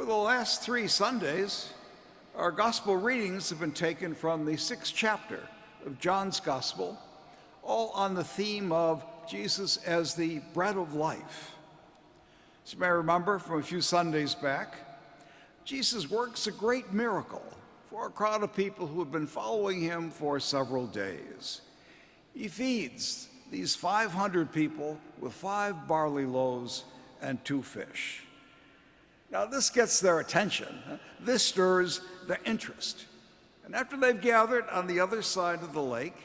For the last 3 Sundays, our gospel readings have been taken from the 6th chapter of John's Gospel, all on the theme of Jesus as the bread of life. As you may remember from a few Sundays back, Jesus works a great miracle for a crowd of people who have been following him for several days. He feeds these 500 people with 5 barley loaves and 2 fish. Now, this gets their attention. This stirs their interest. And after they've gathered on the other side of the lake,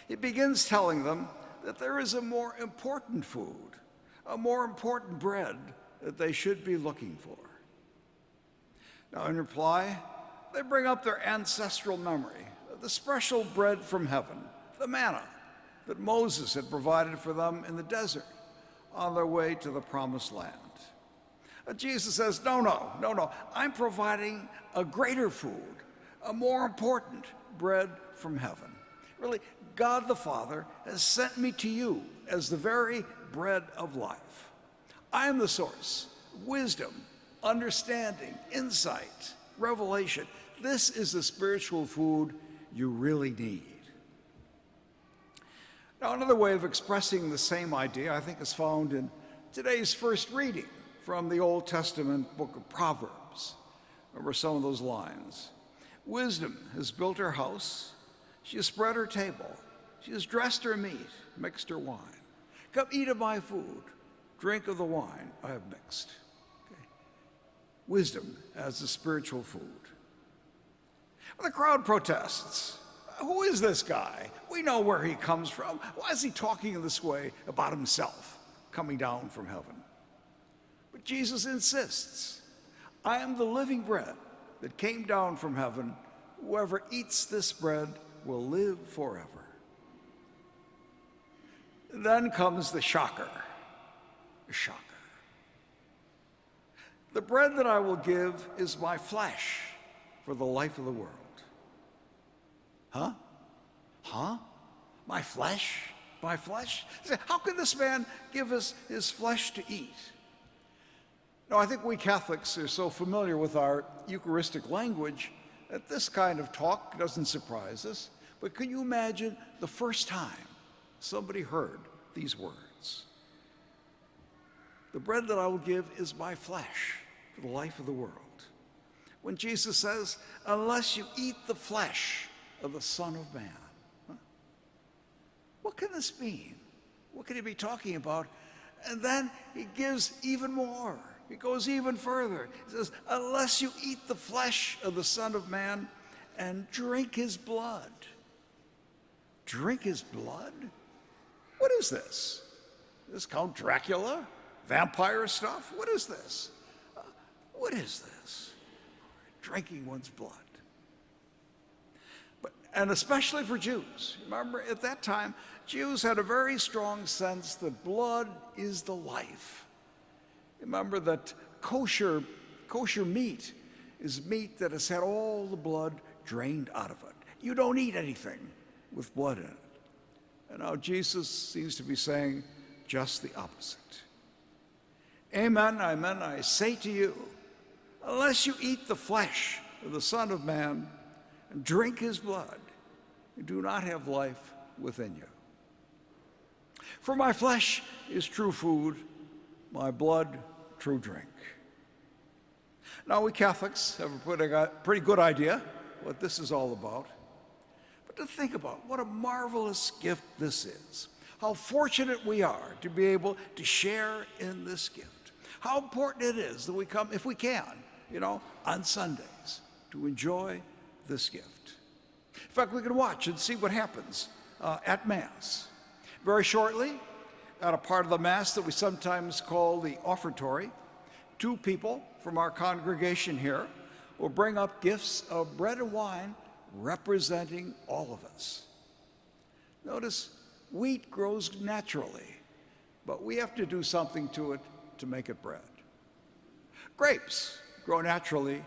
he begins telling them that there is a more important food, a more important bread that they should be looking for. Now, in reply, they bring up their ancestral memory of the special bread from heaven, the manna that Moses had provided for them in the desert on their way to the promised land. Jesus says, no, I'm providing a greater food, a more important bread from heaven. Really, God the Father has sent me to you as the very bread of life. I am the source of wisdom, understanding, insight, revelation. This is the spiritual food you really need. Now, another way of expressing the same idea, I think, is found in today's first reading from the Old Testament book of Proverbs. Remember some of those lines. Wisdom has built her house. She has spread her table. She has dressed her meat, mixed her wine. Come eat of my food. Drink of the wine I have mixed. Okay. Wisdom as the spiritual food. Well, the crowd protests. Who is this guy? We know where he comes from. Why is he talking in this way about himself coming down from heaven? But Jesus insists, I am the living bread that came down from heaven. Whoever eats this bread will live forever. Then comes the shocker. The shocker. The bread that I will give is my flesh for the life of the world. Huh? My flesh? My flesh? How can this man give us his flesh to eat? Now, I think we Catholics are so familiar with our Eucharistic language that this kind of talk doesn't surprise us. But can you imagine the first time somebody heard these words? The bread that I will give is my flesh for the life of the world. When Jesus says, unless you eat the flesh of the Son of Man. What can this mean? What can he be talking about? And then he gives even more. He goes even further. He says, unless you eat the flesh of the Son of Man and drink his blood. Drink his blood? What is this? This Count Dracula? Vampire stuff? What is this? What is this? Drinking one's blood. And especially for Jews. Remember, at that time, Jews had a very strong sense that blood is the life. Remember that kosher meat is meat that has had all the blood drained out of it. You don't eat anything with blood in it. And now Jesus seems to be saying just the opposite. Amen, amen, I say to you, unless you eat the flesh of the Son of Man and drink his blood, you do not have life within you. For my flesh is true food, my blood true drink. Now, we Catholics have a pretty good idea what this is all about. But to think about what a marvelous gift this is. How fortunate we are to be able to share in this gift. How important it is that we come, if we can, on Sundays to enjoy this gift. In fact, we can watch and see what happens at Mass. Very shortly, at a part of the Mass that we sometimes call the offertory, 2 people from our congregation here will bring up gifts of bread and wine representing all of us. Notice, wheat grows naturally, but we have to do something to it to make it bread. Grapes grow naturally.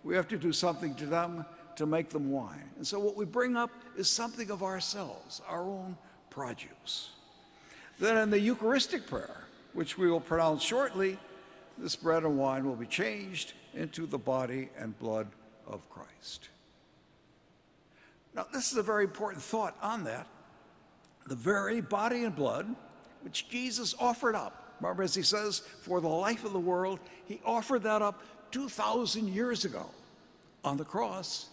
We have to do something to them to make them wine. And so what we bring up is something of ourselves, our own produce. Then in the Eucharistic prayer, which we will pronounce shortly, this bread and wine will be changed into the body and blood of Christ. Now, this is a very important thought on that. The very body and blood which Jesus offered up. Remember, as he says, for the life of the world, he offered that up 2,000 years ago on the cross.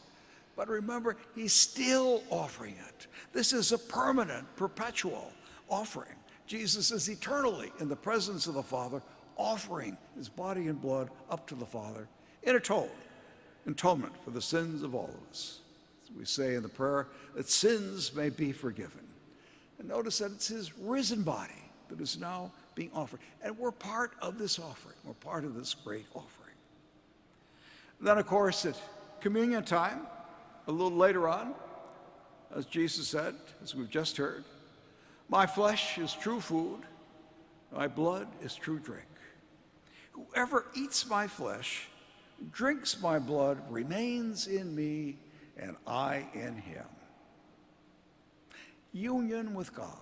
But remember, he's still offering it. This is a permanent, perpetual offering. Jesus is eternally in the presence of the Father, offering his body and blood up to the Father in atonement for the sins of all of us. As we say in the prayer, that sins may be forgiven. And notice that it's his risen body that is now being offered. And we're part of this offering. We're part of this great offering. And then, of course, at communion time, a little later on, as Jesus said, as we've just heard, my flesh is true food, my blood is true drink. Whoever eats my flesh, drinks my blood, remains in me, and I in him. Union with God,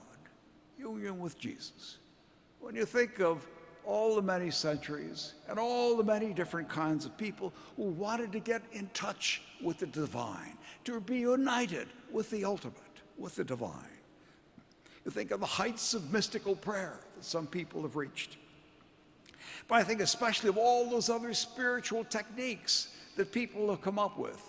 union with Jesus. When you think of all the many centuries and all the many different kinds of people who wanted to get in touch with the divine, to be united with the ultimate, with the divine. You think of the heights of mystical prayer that some people have reached. But I think especially of all those other spiritual techniques that people have come up with.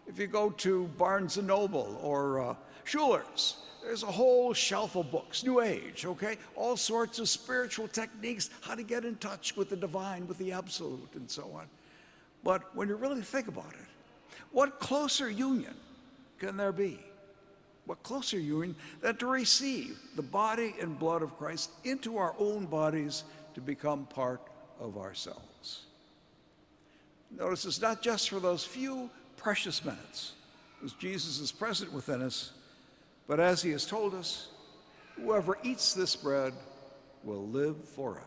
If you go to Barnes & Noble or Schuller's, there's a whole shelf of books, New Age, okay? All sorts of spiritual techniques, how to get in touch with the divine, with the absolute, and so on. But when you really think about it, what closer union can there be? What closer union than to receive the body and blood of Christ into our own bodies to become part of ourselves? Notice it's not just for those few precious minutes as Jesus is present within us, but as he has told us, whoever eats this bread will live forever.